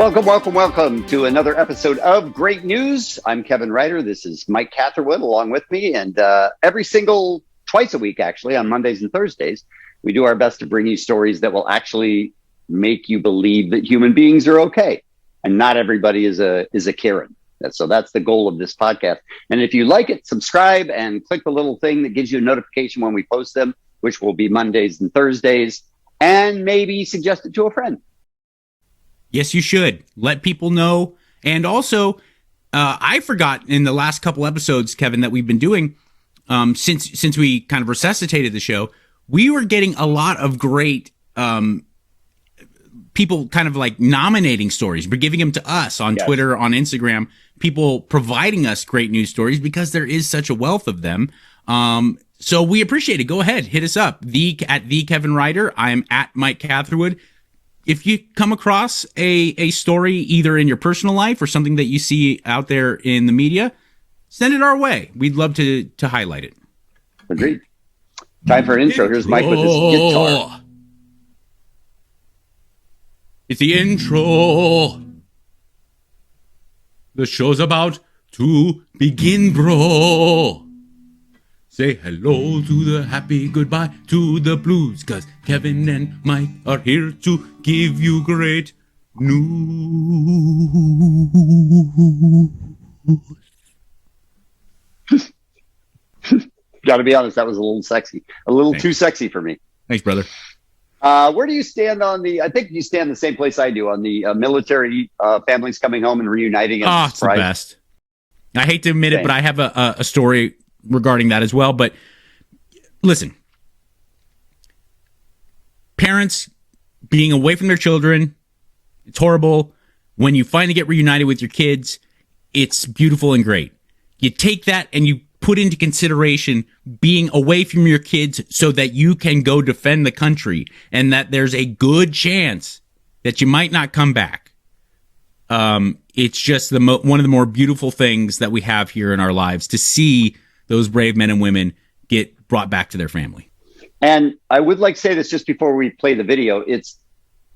Welcome to another episode of Great News. I'm Kevin Ryder. This is Mike Catherwood along with me. And twice a week, actually, on Mondays and Thursdays, we do our best to bring you stories that will actually make you believe that human beings are okay. And not everybody is a Karen. So that's the goal of this podcast. And if you like it, subscribe and click the little thing that gives you a notification when we post them, which will be Mondays and Thursdays, and maybe suggest it to a friend. Yes, you should. Let people know. And also, I forgot in the last couple episodes, Kevin, that we've been doing, since we kind of resuscitated the show, we were getting a lot of great people kind of like nominating stories, but giving them to us on Twitter, on Instagram, people providing us great news stories because there is such a wealth of them. So we appreciate it. Go ahead, hit us up. At the Kevin Ryder. I'm at Mike Catherwood. If you come across a story either in your personal life or something that you see out there in the media, send it our way. We'd love to highlight it. Agreed. Time for an intro. Here's Mike with his guitar. It's the intro. The show's about to begin, bro. Say hello to the happy, goodbye to the blues, 'cause Kevin and Mike are here to give you great news. Got to be honest, that was a little sexy. Too sexy for me. Thanks, brother. Where do you stand on I think you stand the same place I do on the military families coming home and reuniting. It's the best. I hate to admit it, but I have a story regarding that as well. But listen, parents being away from their children, it's horrible. When you finally get reunited with your kids, it's beautiful and great. You take that and you put into consideration being away from your kids so that you can go defend the country and that there's a good chance that you might not come back. It's just one of the more beautiful things that we have here in our lives, to see those brave men and women get brought back to their family. And I would like to say this just before we play the video.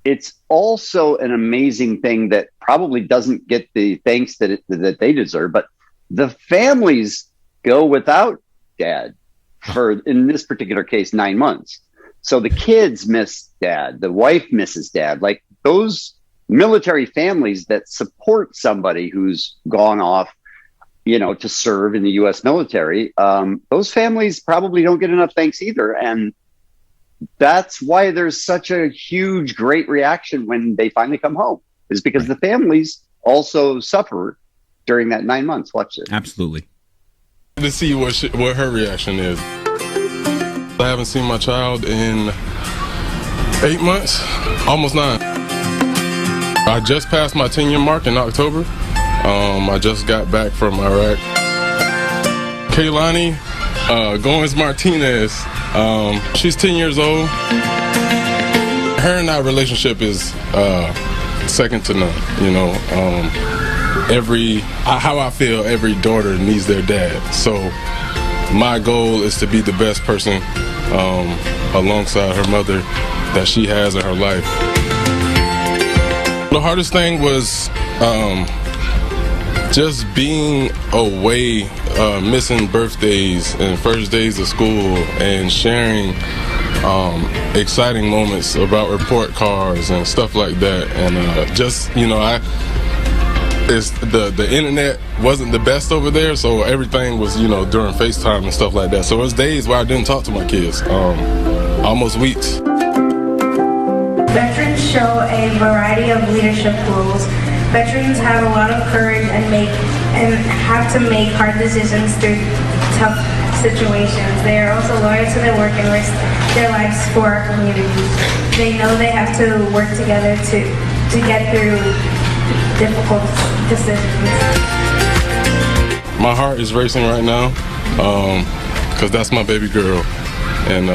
It's also an amazing thing that probably doesn't get the thanks that they deserve, but the families go without dad for, in this particular case, 9 months. So the kids miss dad, the wife misses dad. Like those military families that support somebody who's gone off, to serve in the U.S. military, those families probably don't get enough thanks either. And that's why there's such a huge, great reaction when they finally come home, is because the families also suffer during that 9 months. Watch this. Absolutely. To see what her reaction is. I haven't seen my child in 8 months, almost 9. I just passed my 10-year mark in October. I just got back from Iraq. Kaylani Goins Martinez, she's 10 years old. Her and I relationship is second to none. How I feel, every daughter needs their dad. So my goal is to be the best person alongside her mother that she has in her life. The hardest thing was just being away, missing birthdays and first days of school, and sharing exciting moments about report cards and stuff like that. And the internet wasn't the best over there, so everything was during FaceTime and stuff like that. So it was days where I didn't talk to my kids, almost weeks. Veterans show a variety of leadership roles. Veterans have a lot of courage and have to make hard decisions through tough situations. They are also loyal to their work and risk their lives for our community. They know they have to work together to get through difficult decisions. My heart is racing right now because that's my baby girl, and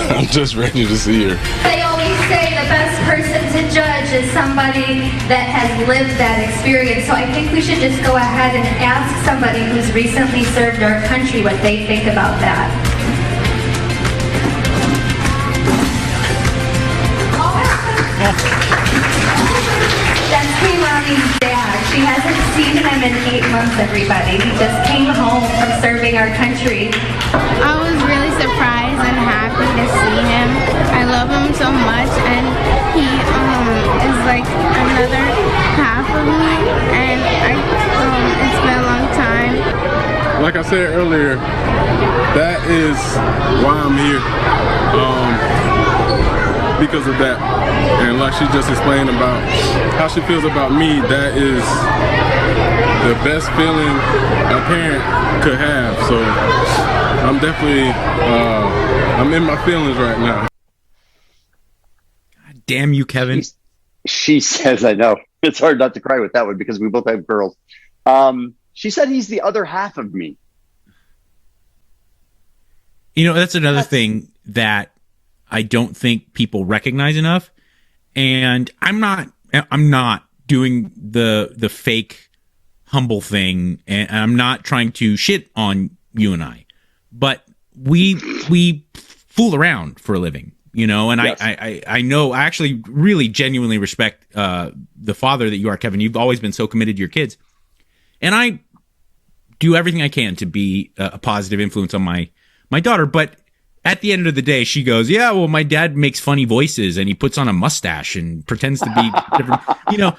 I'm just ready to see her. They always say the best person to judge is somebody that has lived that experience. So I think we should just go ahead and ask somebody who's recently served our country what they think about that. homecoming dad. She hasn't seen him in 8 months, everybody. He just came home from serving our country. I was really surprised and happy to see him. I love him so much, and he is like another half of me, and it's been a long time. Like I said earlier, that is why I'm here. Because of that. And like she just explained about how she feels about me, that is the best feeling a parent could have. So I'm definitely, I'm in my feelings right now. God damn you, Kevin. She says, I know, it's hard not to cry with that one because we both have girls. She said he's the other half of me. You know, that's another thing that I don't think people recognize enough. And I'm not doing the fake humble thing, and I'm not trying to shit on you and I, but we fool around for a living, you know, and yes. I know, I actually really genuinely respect the father that you are, Kevin. You've always been so committed to your kids, and I do everything I can to be a positive influence on my daughter, but at the end of the day, she goes, yeah, well, my dad makes funny voices and he puts on a mustache and pretends to be different, you know,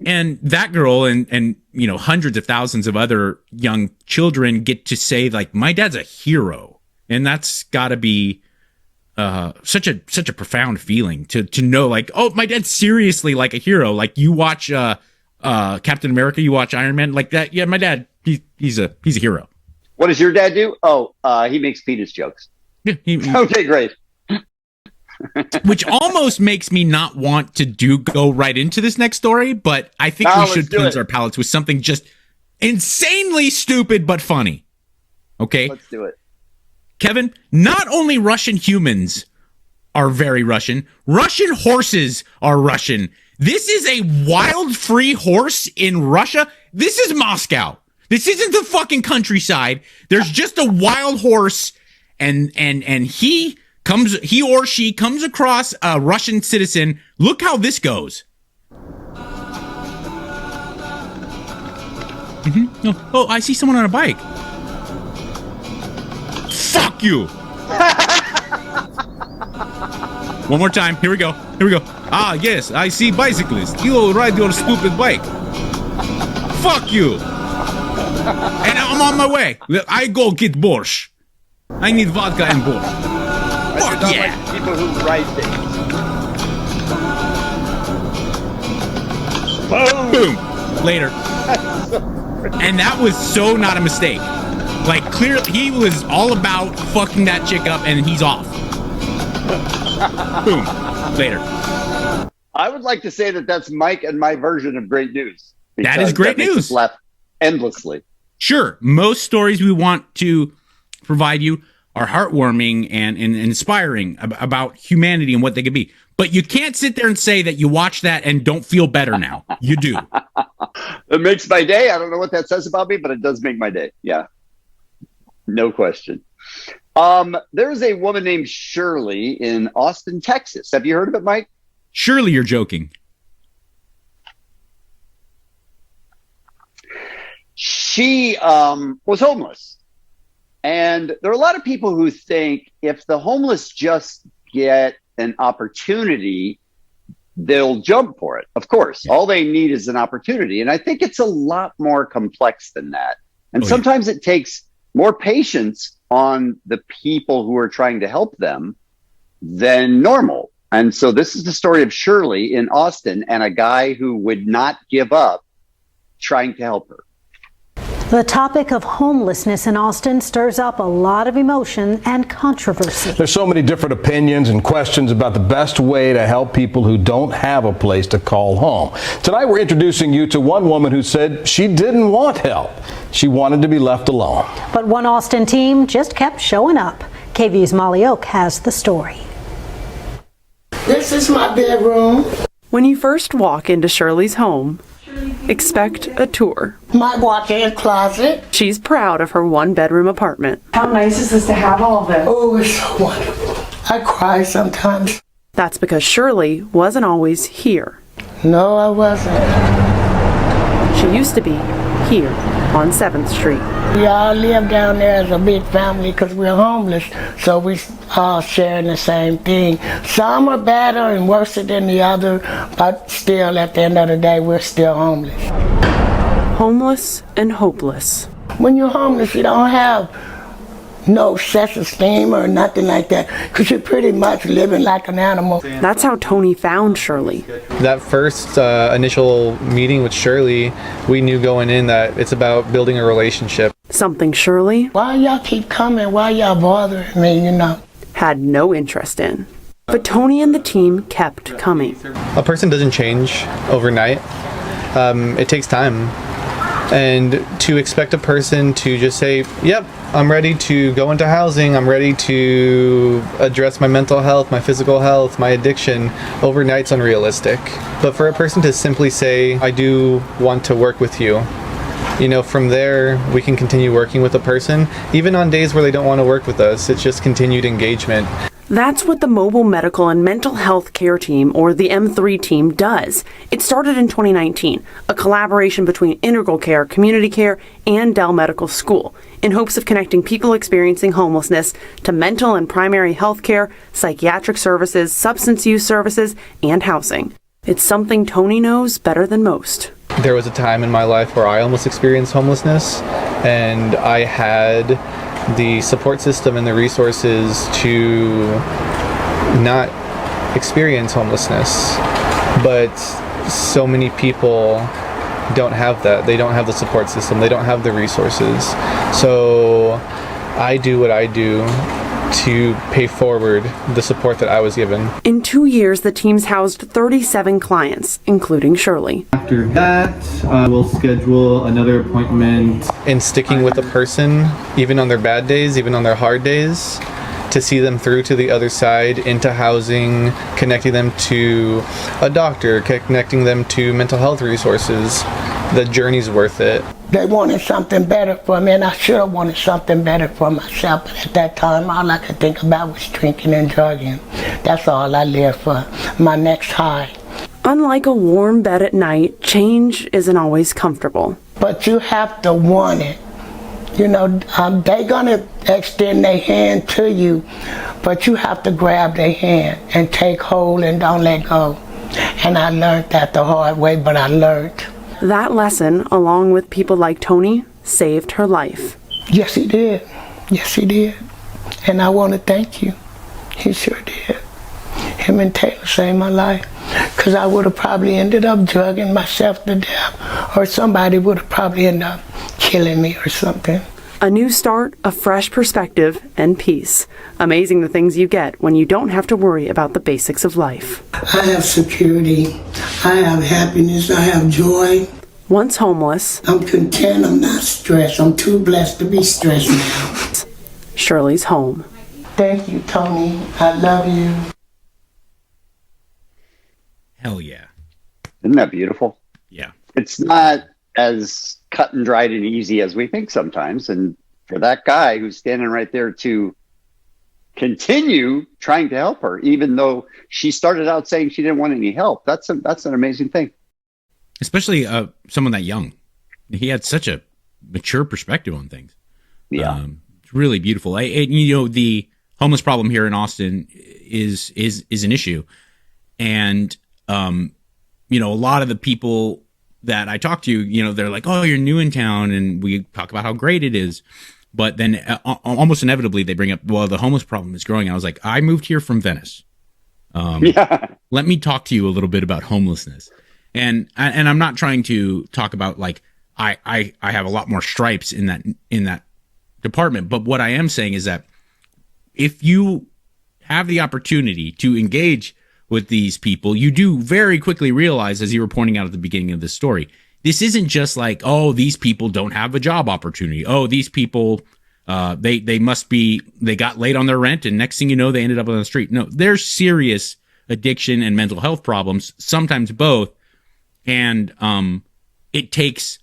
and that girl and, you know, hundreds of thousands of other young children get to say, like, my dad's a hero. And that's gotta be, such a profound feeling to know, like, oh, my dad's seriously like a hero. Like, you watch, Captain America, you watch Iron Man, like that. Yeah, my dad, he's a hero. What does your dad do? Oh, he makes penis jokes. Okay, great. Which almost makes me not want to go right into this next story, but I think we should cleanse our palates with something just insanely stupid but funny. Okay? Let's do it. Kevin, not only Russian humans are very Russian horses are Russian. This is a wild free horse in Russia. This is Moscow. This isn't the fucking countryside. There's just a wild horse. And he or she comes across a Russian citizen. Look how this goes. Mm-hmm. Oh, I see someone on a bike. Fuck you. One more time. Here we go. Ah, yes, I see bicyclists. You ride your stupid bike. Fuck you. And I'm on my way. I go get borscht. I need vodka and borscht. Fuck yeah! Like people who ride things. Boom! Later. And that was so not a mistake. Like, clearly, he was all about fucking that chick up, and he's off. Boom. Later. I would like to say that that's Mike and my version of great news. That is great news. Makes us laugh endlessly. Sure. Most stories we want to provide you are heartwarming and inspiring about humanity and what they could be. But you can't sit there and say that you watch that and don't feel better now. You do. It makes my day. I don't know what that says about me, but it does make my day. Yeah. No question. There's a woman named Shirley in Austin, Texas. Have you heard of it, Mike? Surely you're joking. She was homeless. And there are a lot of people who think if the homeless just get an opportunity, they'll jump for it. Of course, all they need is an opportunity. And I think it's a lot more complex than that. And sometimes it takes more patience on the people who are trying to help them than normal. And so this is the story of Shirley in Austin and a guy who would not give up trying to help her. The topic of homelessness in Austin stirs up a lot of emotion and controversy. There's so many different opinions and questions about the best way to help people who don't have a place to call home. Tonight we're introducing you to one woman who said she didn't want help. She wanted to be left alone. But one Austin team just kept showing up. KVU's Molly Oak has the story. This is my bedroom. When you first walk into Shirley's home, expect a tour. My walk-in closet. She's proud of her one-bedroom apartment. How nice is this to have all of this? Oh, it's so wonderful. I cry sometimes. That's because Shirley wasn't always here. No, I wasn't. used to be here on 7th Street. We all live down there as a big family because we're homeless, so we all sharing the same thing. Some are better and worse than the other, but still, at the end of the day, we're still homeless. Homeless and hopeless. When you're homeless, you don't have no self-esteem or nothing like that, because you're pretty much living like an animal. That's how Tony found Shirley. That first initial meeting with Shirley, we knew going in that it's about building a relationship. Something Shirley, Why y'all keep coming? Why y'all bothering me, had no interest in. But Tony and the team kept coming. A person doesn't change overnight. It takes time. And to expect a person to just say, yep, I'm ready to go into housing, I'm ready to address my mental health, my physical health, my addiction, overnight's unrealistic. But for a person to simply say, I do want to work with you, from there we can continue working with a person, even on days where they don't want to work with us. It's just continued engagement. That's what the Mobile Medical and Mental Health Care Team, or the M3 team, does. It started in 2019, a collaboration between Integral Care, Community Care, and Dell Medical School, in hopes of connecting people experiencing homelessness to mental and primary health care, psychiatric services, substance use services, and housing. It's something Tony knows better than most. There was a time in my life where I almost experienced homelessness, and I had the support system and the resources to not experience homelessness. But so many people don't have that. They don't have the support system. They don't have the resources. So I do what I do to pay forward the support that I was given. In 2 years, the team's housed 37 clients, including Shirley. After that, we'll schedule another appointment. In sticking with a person, even on their bad days, even on their hard days, to see them through to the other side, into housing, connecting them to a doctor, connecting them to mental health resources. The journey's worth it. They wanted something better for me, and I should have wanted something better for myself. But at that time, all I could think about was drinking and drugging. That's all I lived for, my next high. Unlike a warm bed at night, change isn't always comfortable. But you have to want it. They're going to extend their hand to you, but you have to grab their hand and take hold and don't let go. And I learned that the hard way, but I learned. That lesson, along with people like Tony, saved her life. Yes, he did. Yes, he did. And I want to thank you. He sure did. Him and Taylor saved my life. Because I would have probably ended up drugging myself to death. Or somebody would have probably ended up killing me or something. A new start, a fresh perspective, and peace. Amazing the things you get when you don't have to worry about the basics of life. I have security. I have happiness. I have joy. Once homeless, I'm content. I'm not stressed. I'm too blessed to be stressed now. Shirley's home. Thank you, Tony. I love you. Hell yeah. Isn't that beautiful? Yeah. It's not as cut and dried and easy as we think sometimes. And for that guy who's standing right there to continue trying to help her, even though she started out saying she didn't want any help, that's an amazing thing. Especially someone that young. He had such a mature perspective on things. Yeah. It's really beautiful. The homeless problem here in Austin is an issue. And, a lot of the people that I talk to, they're like, oh, you're new in town. And we talk about how great it is. But then almost inevitably they bring up, well, the homeless problem is growing. I was like, I moved here from Venice. Let me talk to you a little bit about homelessness. And I'm not trying to talk about like, I have a lot more stripes in that department. But what I am saying is that if you have the opportunity to engage with these people, you do very quickly realize, as you were pointing out at the beginning of this story, this isn't just like, oh, these people don't have a job opportunity. Oh, these people, they got late on their rent, and next thing you know, they ended up on the street. No, there's serious addiction and mental health problems, sometimes both. And it takes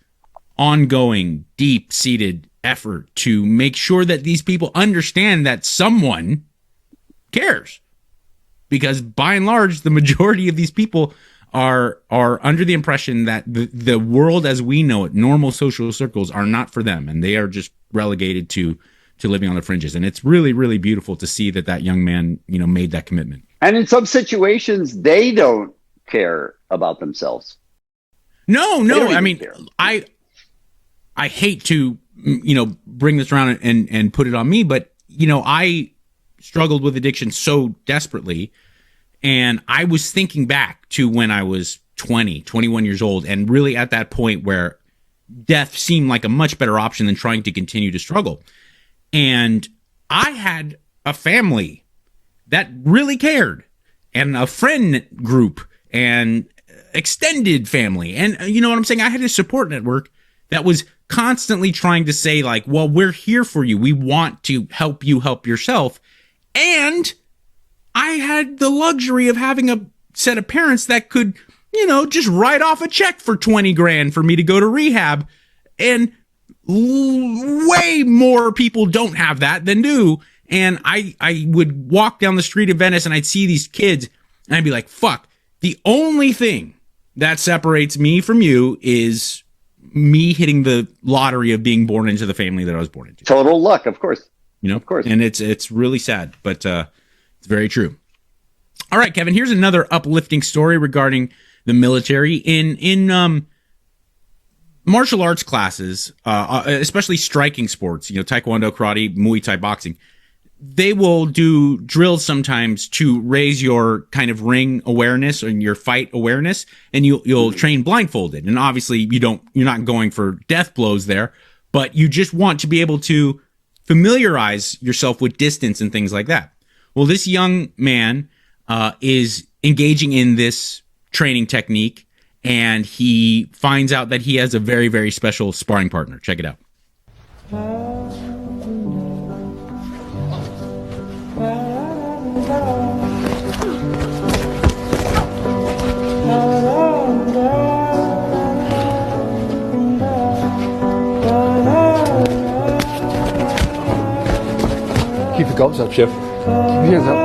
ongoing, deep-seated effort to make sure that these people understand that someone cares. Because by and large, the majority of these people are under the impression that the world as we know it, normal social circles, are not for them, and they are just relegated to living on the fringes. And it's really, really beautiful to see that young man, made that commitment. And in some situations, they don't care about themselves. No. I mean, I hate to, bring this around and put it on me, but, I struggled with addiction so desperately. And I was thinking back to when I was 20, 21 years old, and really at that point where death seemed like a much better option than trying to continue to struggle. And I had a family that really cared, and a friend group, and extended family. And you know what I'm saying? I had a support network that was constantly trying to say, like, well, we're here for you. We want to help you help yourself. And I had the luxury of having a set of parents that could, just write off a check for 20 grand for me to go to rehab. And way more people don't have that than do. And I would walk down the street of Venice and I'd see these kids and I'd be like, fuck, the only thing that separates me from you is me hitting the lottery of being born into the family that I was born into. Total luck, of course. Of course. And it's really sad, but it's very true. All right, Kevin, here's another uplifting story regarding the military. In martial arts classes, especially striking sports, taekwondo, karate, Muay Thai, boxing, they will do drills sometimes to raise your kind of ring awareness and your fight awareness, and you'll train blindfolded. And obviously you're not going for death blows there, but you just want to be able to familiarize yourself with distance and things like that. Well, this young man is engaging in this training technique, and he finds out that he has a very, very special sparring partner. Check it out. Keep your gulps up, Chef. Keep your hands up.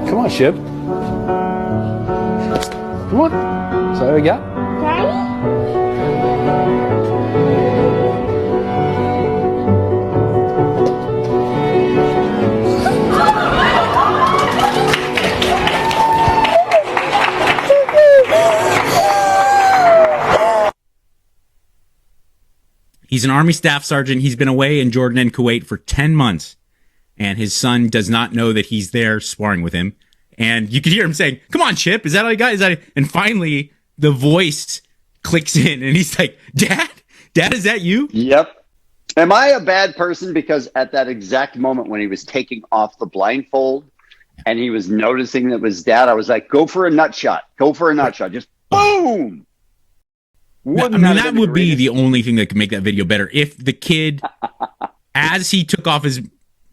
Come on, Chef. Come on. So there we go. He's an Army staff sergeant. He's been away in Jordan and Kuwait for 10 months, and his son does not know that he's there sparring with him. And you can hear him saying, "Come on, Chip, is that all you got? Is that?" And finally, the voice clicks in, and he's like, "Dad, is that you?" Yep. Am I a bad person because at that exact moment when he was taking off the blindfold and he was noticing that it was Dad, I was like, "Go for a nut shot. Go for a nut shot. Just boom." That would be the only thing that could make that video better. If the kid, as he took off his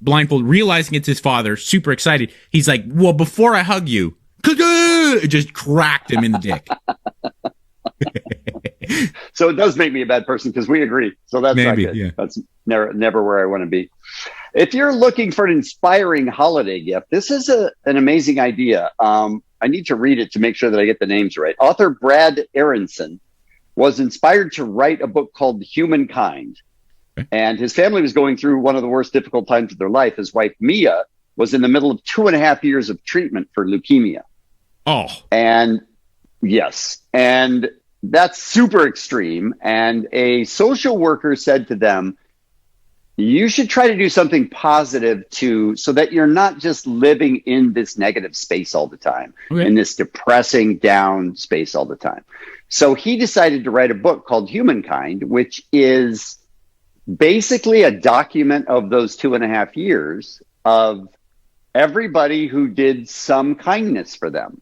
blindfold, realizing it's his father, super excited, he's like, "Well, before I hug you," it just cracked him in the dick. So it does make me a bad person because we agree. So that's Maybe, not good. yeah. That's never where I want to be. If you're looking for an inspiring holiday gift, this is an amazing idea. I need to read it to make sure that I get the names right. Author Brad Aronson was inspired to write a book called Humankind. And his family was going through one of the worst difficult times of their life. His wife, Mia, was in the middle of 2.5 years of treatment for leukemia. Oh. And yes, and that's super extreme. And a social worker said to them, you should try to do something positive so that you're not just living in this negative space all the time, in this depressing down space all the time. So he decided to write a book called Humankind, which is basically a document of those 2.5 years of everybody who did some kindness for them.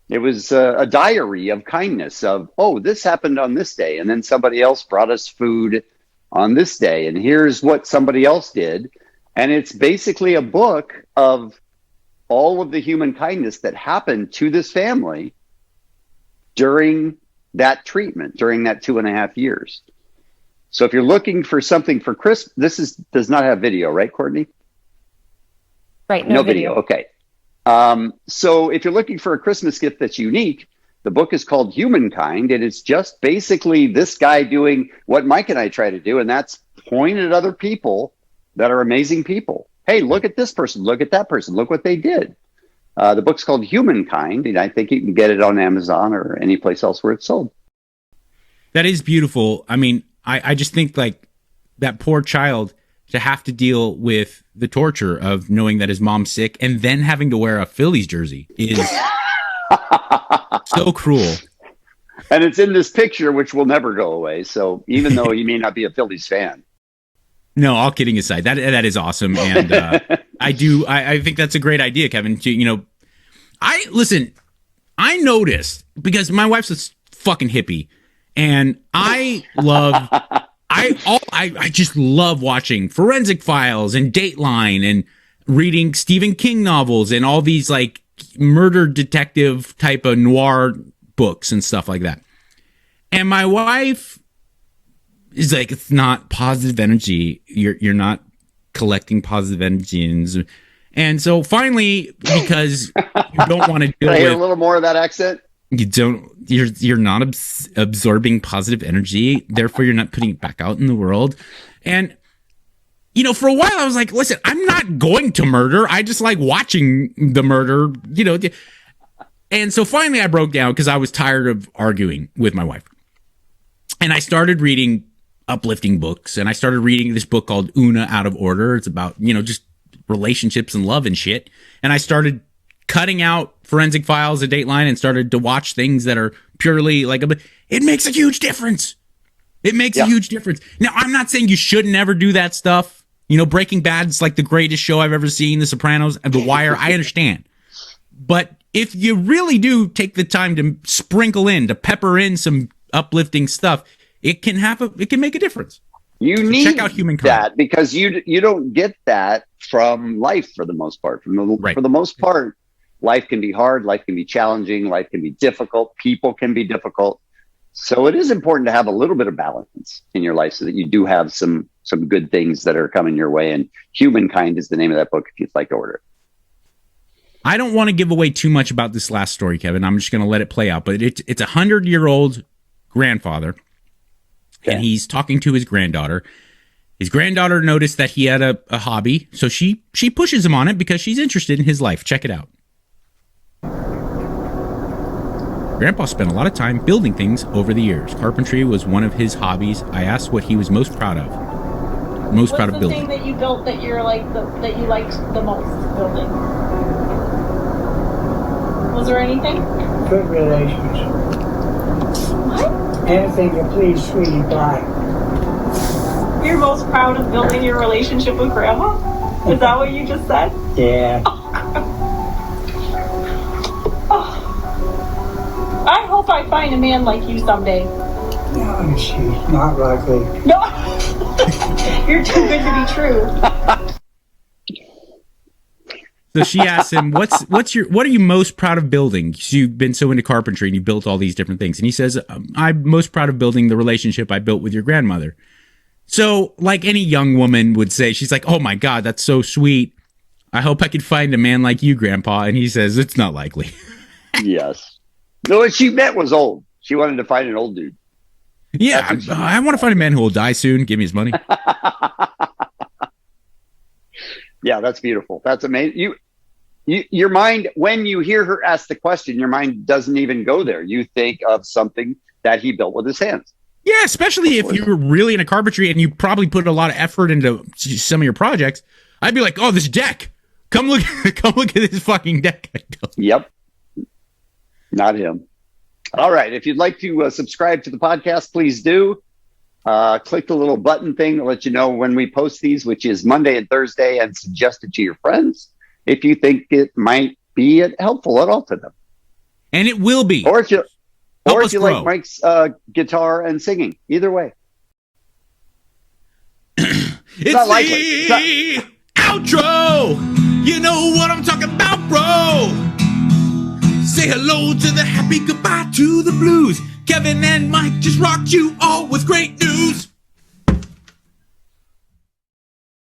It was a diary of kindness of, oh, this happened on this day. And then somebody else brought us food on this day. And here's what somebody else did. And it's basically a book of all of the human kindness that happened to this family during that treatment, during that 2.5 years. So if you're looking for something for Christmas, does not have video, right, Courtney? Right. No video. Okay. So if you're looking for a Christmas gift that's unique, the book is called Humankind, and it's just basically this guy doing what Mike and I try to do, and that's point at other people that are amazing people. Hey, look at this person. Look at that person. Look what they did. The book's called Humankind, and I think you can get it on Amazon or any place else where it's sold. That is beautiful. I mean, I just think like that poor child to have to deal with the torture of knowing that his mom's sick and then having to wear a Phillies jersey is so cruel. And it's in this picture, which will never go away. So even though you may not be a Phillies fan. No, all kidding aside, that is awesome. And I think that's a great idea, Kevin. I noticed, because my wife's a fucking hippie, and I just love watching Forensic Files and Dateline and reading Stephen King novels and all these like murder detective type of noir books and stuff like that. And my wife is like, it's not positive energy. You're not collecting positive energy. And so finally, because you don't want to deal Can I hear with a little more of that accent? You're not absorbing positive energy, therefore you're not putting it back out in the world. And for a while I was like, listen, I'm not going to murder, I just like watching the murder, and so finally I broke down because I was tired of arguing with my wife, and I started reading uplifting books, and I started reading this book called Una Out of Order. It's about just relationships and love and shit, and I started cutting out Forensic Files and Dateline and started to watch things that are purely like, it makes a huge difference. It makes a huge difference. Now, I'm not saying you should never do that stuff. Breaking Bad's like the greatest show I've ever seen, The Sopranos and The Wire. I understand. But if you really do take the time to pepper in some uplifting stuff, it can make a difference. You need check out Humankind. That because you don't get that from life for the most part. For the most part, life can be hard, life can be challenging, life can be difficult, people can be difficult. So it is important to have a little bit of balance in your life so that you do have some good things that are coming your way. And Humankind is the name of that book if you'd like to order it. I don't want to give away too much about this last story, Kevin. I'm just going to let it play out. But it's a 100-year-old grandfather, and he's talking to his granddaughter. His granddaughter noticed that he had a hobby, so she pushes him on it because she's interested in his life. Check it out. Grandpa spent a lot of time building things over the years. Carpentry was one of his hobbies. I asked what he was most proud of. Proud of building. What's the thing that you built that you're that you liked the most building? Was there anything? Good relations. What? Anything to please Sweetie Pie. You're most proud of building your relationship with Grandma? Is that what you just said? Yeah. I hope I find a man like you someday. No, she's not likely. No, you're too good to be true. So she asked him, "What are you most proud of building? You've been so into carpentry and you built all these different things." And he says, "I'm most proud of building the relationship I built with your grandmother." So, like any young woman would say, she's like, "Oh my God, that's so sweet. I hope I could find a man like you, Grandpa." And he says, "It's not likely." Yes. No, what she meant was old. She wanted to find an old dude. Yeah, I want to find a man who will die soon. Give me his money. Yeah, that's beautiful. That's amazing. Your mind, when you hear her ask the question, your mind doesn't even go there. You think of something that he built with his hands. Yeah, especially if you're really into carpentry and you probably put a lot of effort into some of your projects. I'd be like, "Oh, this deck! Come look at this fucking deck I built." Yep. Not him. All right. If you'd like to subscribe to the podcast, please do. Click the little button thing to let you know when we post these, which is Monday and Thursday, and suggest it to your friends if you think it might be helpful at all to them. And it will be. Or if you like Mike's guitar and singing. Either way. It's not likely. Outro. You know what I'm talking about, bro. Say hello to the happy, goodbye to the blues. Kevin and Mike just rocked you all with great news.